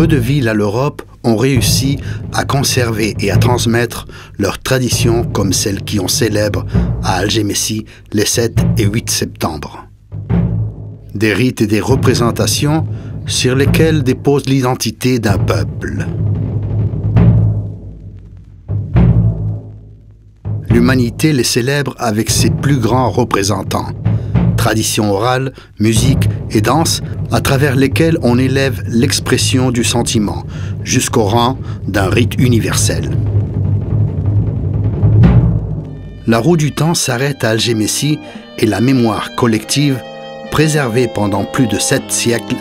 peu de villes à l'Europe ont réussi à conserver et à transmettre leurs traditions comme celles qui ont célèbre à Algemessi les 7 et 8 septembre. Des rites et des représentations sur lesquels dépose l'identité d'un peuple. L'humanité les célèbre avec ses plus grands représentants. Traditions orales, musique et danse à travers lesquelles on élève l'expression du sentiment jusqu'au rang d'un rite universel. La roue du temps s'arrête à Algemessi et la mémoire collective, préservée pendant plus de 7 siècles,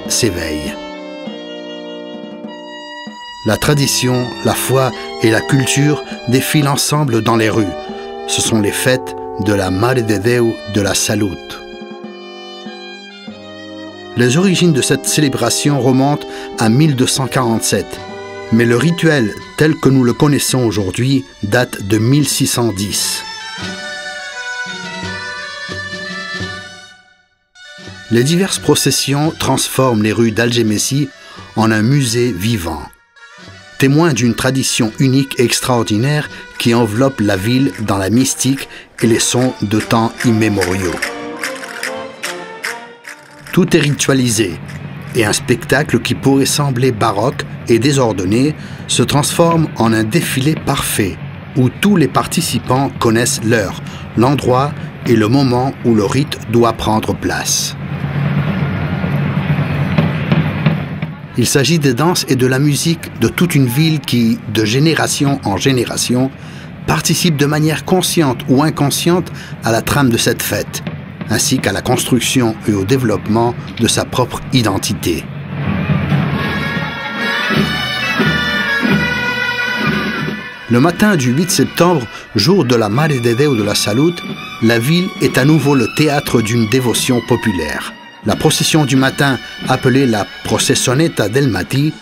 s'éveille. La tradition, la foi et la culture défilent ensemble dans les rues. Ce sont les fêtes de la Mare de Déu de la Salut. Les origines de cette célébration remontent à 1247, mais le rituel tel que nous le connaissons aujourd'hui date de 1610. Les diverses processions transforment les rues d'Algemessi en un musée vivant, témoin d'une tradition unique et extraordinaire qui enveloppe la ville dans la mystique et les sons de temps immémoriaux. Tout est ritualisé, et un spectacle qui pourrait sembler baroque et désordonné se transforme en un défilé parfait, où tous les participants connaissent l'heure, l'endroit et le moment où le rite doit prendre place. Il s'agit des danses et de la musique de toute une ville qui, de génération en génération, participe de manière consciente ou inconsciente à la trame de cette fête, ainsi qu'à la construction et au développement de sa propre identité. Le matin du 8 septembre, jour de la Mare de Déu de la Salut, la ville est à nouveau le théâtre d'une dévotion populaire. La procession du matin, appelée la Processionetta del Mati,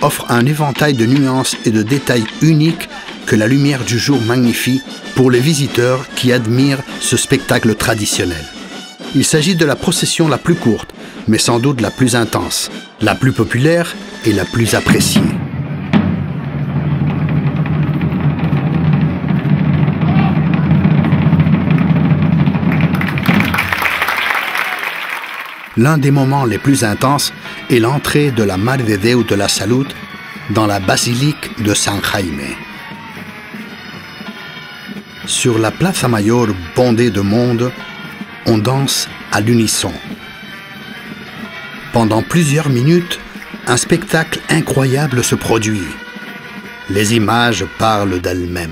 offre un éventail de nuances et de détails uniques que la lumière du jour magnifie pour les visiteurs qui admirent ce spectacle traditionnel. Il s'agit de la procession la plus courte, mais sans doute la plus intense, la plus populaire et la plus appréciée. L'un des moments les plus intenses est l'entrée de la Mare de Déu de la Salut dans la basilique de San Jaime. Sur la Plaza Mayor bondée de monde, on danse à l'unisson. Pendant plusieurs minutes, un spectacle incroyable se produit. Les images parlent d'elles-mêmes.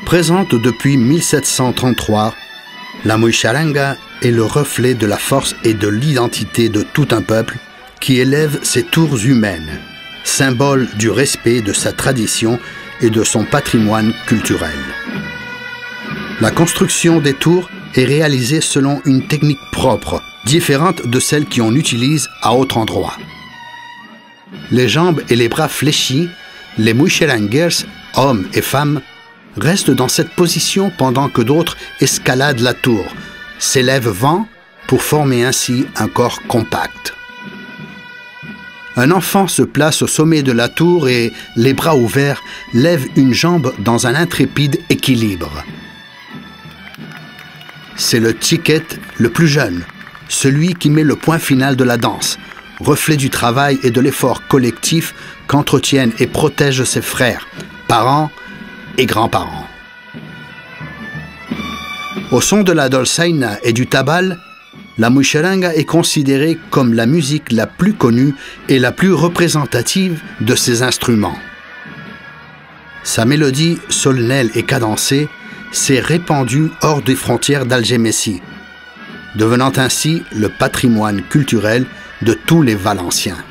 Présente depuis 1733, la muixaranga est le reflet de la force et de l'identité de tout un peuple qui élève ses tours humaines, symbole du respect de sa tradition et de son patrimoine culturel. La construction des tours est réalisée selon une technique propre, différente de celle qu'on utilise à autre endroit. Les jambes et les bras fléchis, les muixaranguers, hommes et femmes, restent dans cette position pendant que d'autres escaladent la tour, s'élèvent vent pour former ainsi un corps compact. Un enfant se place au sommet de la tour et, les bras ouverts, lève une jambe dans un intrépide équilibre. C'est le chiquet le plus jeune, celui qui met le point final de la danse, reflet du travail et de l'effort collectif qu'entretiennent et protègent ses frères, parents et grands-parents. Au son de la dolçaina et du tabal, la muixaranga est considérée comme la musique la plus connue et la plus représentative de ces instruments. Sa mélodie solennelle et cadencée s'est répandue hors des frontières d'Algemessi, devenant ainsi le patrimoine culturel de tous les Valenciens.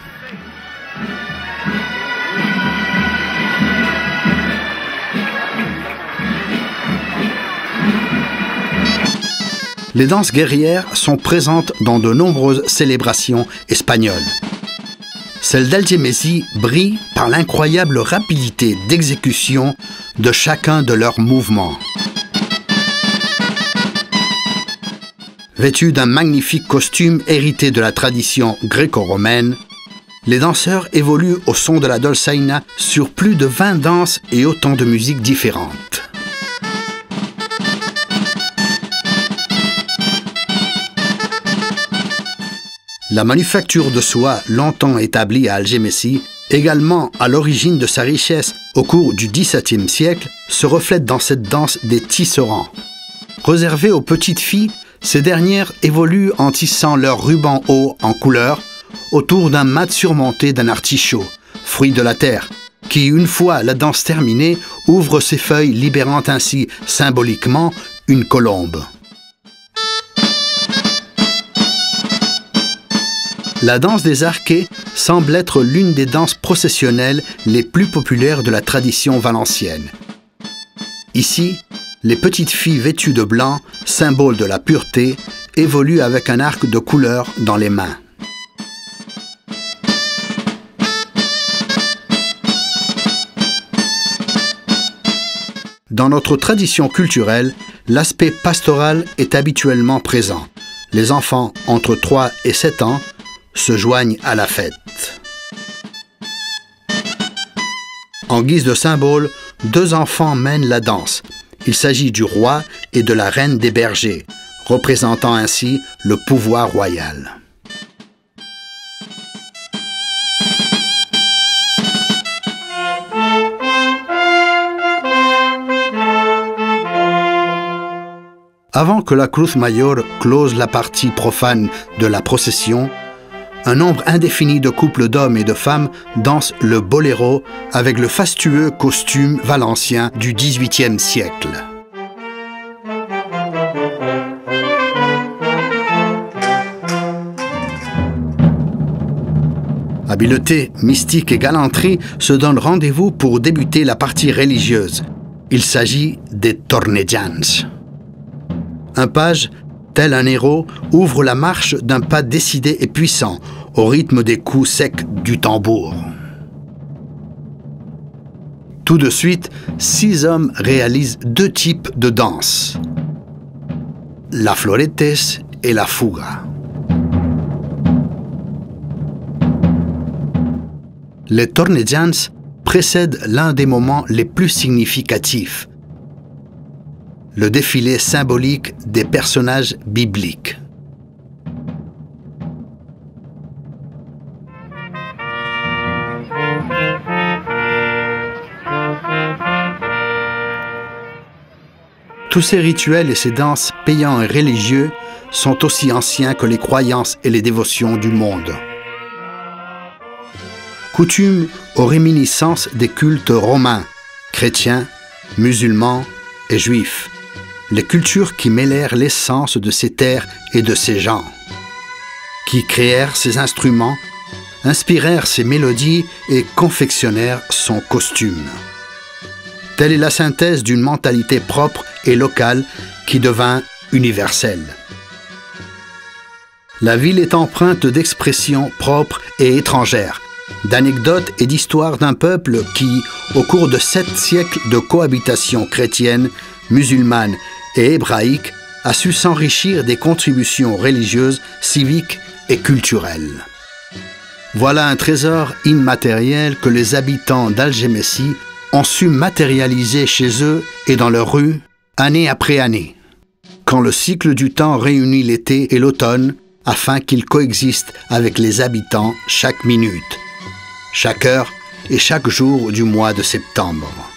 Les danses guerrières sont présentes dans de nombreuses célébrations espagnoles. celle d'Algemessi brille par l'incroyable rapidité d'exécution de chacun de leurs mouvements. Vêtus d'un magnifique costume hérité de la tradition gréco-romaine, les danseurs évoluent au son de la dolçaina sur plus de 20 danses et autant de musiques différentes. La manufacture de soie, longtemps établie à Algemessi, également à l'origine de sa richesse au cours du XVIIe siècle, se reflète dans cette danse des tisserands. Réservée aux petites filles, ces dernières évoluent en tissant leurs rubans hauts en couleur autour d'un mat surmonté d'un artichaut, fruit de la terre, qui, une fois la danse terminée, ouvre ses feuilles, libérant ainsi symboliquement une colombe. La danse des arquets semble être l'une des danses processionnelles les plus populaires de la tradition valencienne. Ici, les petites filles vêtues de blanc, symbole de la pureté, évoluent avec un arc de couleur dans les mains. Dans notre tradition culturelle, l'aspect pastoral est habituellement présent. Les enfants entre 3 et 7 ans se joignent à la fête. En guise de symbole, 2 enfants mènent la danse. Il s'agit du roi et de la reine des bergers, représentant ainsi le pouvoir royal. Avant que la Cruz Mayor close la partie profane de la procession, un nombre indéfini de couples d'hommes et de femmes dansent le boléro avec le fastueux costume valencien du XVIIIe siècle. Habileté, mystique et galanterie se donnent rendez-vous pour débuter la partie religieuse. Il s'agit des tornejans. Un page, tel un héros, ouvre la marche d'un pas décidé et puissant, au rythme des coups secs du tambour. Tout de suite, 6 hommes réalisent 2 types de danse, la floretes et la fuga. Les tornejans précèdent l'un des moments les plus significatifs, le défilé symbolique des personnages bibliques. Tous ces rituels et ces danses payants et religieux sont aussi anciens que les croyances et les dévotions du monde. Coutumes aux réminiscences des cultes romains, chrétiens, musulmans et juifs, les cultures qui mêlèrent l'essence de ces terres et de ces gens, qui créèrent ces instruments, inspirèrent ces mélodies et confectionnèrent son costume. Telle est la synthèse d'une mentalité propre et locale qui devint universelle. La ville est empreinte d'expressions propres et étrangères, d'anecdotes et d'histoires d'un peuple qui, au cours de 7 siècles de cohabitation chrétienne, musulmane et hébraïque, a su s'enrichir des contributions religieuses, civiques et culturelles. Voilà un trésor immatériel que les habitants d'Algemessi ont su matérialiser chez eux et dans leurs rues, année après année, quand le cycle du temps réunit l'été et l'automne afin qu'ils coexistent avec les habitants chaque minute, chaque heure et chaque jour du mois de septembre.